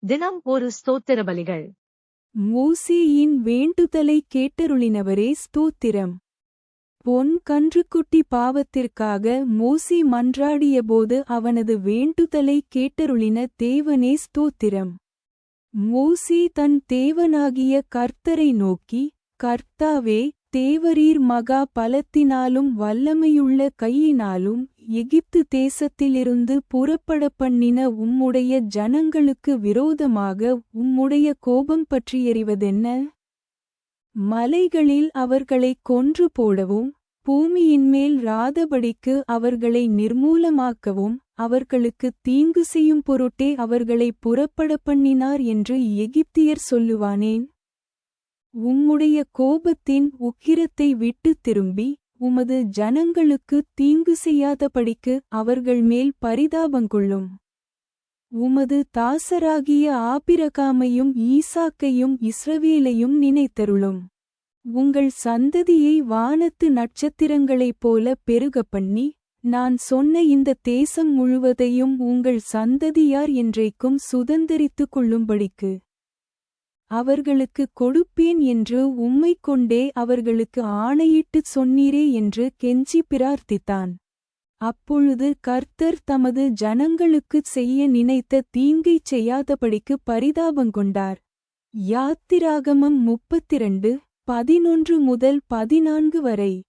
தினம் ஒரு ஸ்தோத்திர பலிகள். மோசேயின் வேண்டுதலை கேட்டருளினவரே ஸ்தோத்திரம். பொன் கன்றுக்குட்டி பாவத்திற்காக மோசே மன்றாடியபோது அவனது வேண்டுதலை கேட்டருளின தேவனே ஸ்தோத்திரம். மோசே தன் தேவனாகிய கர்த்தரை நோக்கி, கர்த்தாவே, தேவரீர் மகா பலத்தினாலும் வல்லமையுள்ள கையினாலும் எகிப்து தேசத்திலிருந்து புறப்படப்பண்ணின உம்முடைய ஜனங்களுக்கு விரோதமாக உம்முடைய கோபம் பற்றியெறிவதென்ன? மலைகளில் அவர்களைக் கொன்று போடவும், பூமியின்மேல் ராதபடிக்கு அவர்களை நிர்மூலமாக்கவும், அவர்களுக்குத் தீங்கு செய்யும் பொருட்டே அவர்களைப் புறப்படப்பண்ணினார் என்று எகிப்தியர் சொல்லுவானேன்? உம்முடைய கோபத்தின் உக்கிரத்தை விட்டுத் திரும்பி, உமது ஜனங்களுக்குத் தீங்கு செய்யாதபடிக்கு அவர்கள் மேல் பரிதாபங்கொள்ளும். உமது தாசராகிய ஆபிரகாமையும் ஈசாக்கையும் இஸ்ரவேலையும் நினைத்தருளும். உங்கள் சந்ததியை வானத்து நட்சத்திரங்களைப் போல பெருகப்பண்ணி, நான் சொன்ன இந்த தேசம் முழுவதையும் உங்கள் சந்ததியார் என்றைக்கும் சுதந்தரித்துக் கொள்ளும்படிக்கு அவர்களுக்குக் கொடுப்பேன் என்று உம்மைக் கொண்டே அவர்களுக்கு ஆணையிட்டுச் சொன்னீரே என்று கெஞ்சி பிரார்த்தித்தான். அப்பொழுது கர்த்தர் தமது ஜனங்களுக்குச் செய்ய நினைத்த தீங்கைச் செய்யாதபடிக்கு பரிதாபங்கொண்டார். யாத்திராகமம் 32:11-14 வரை.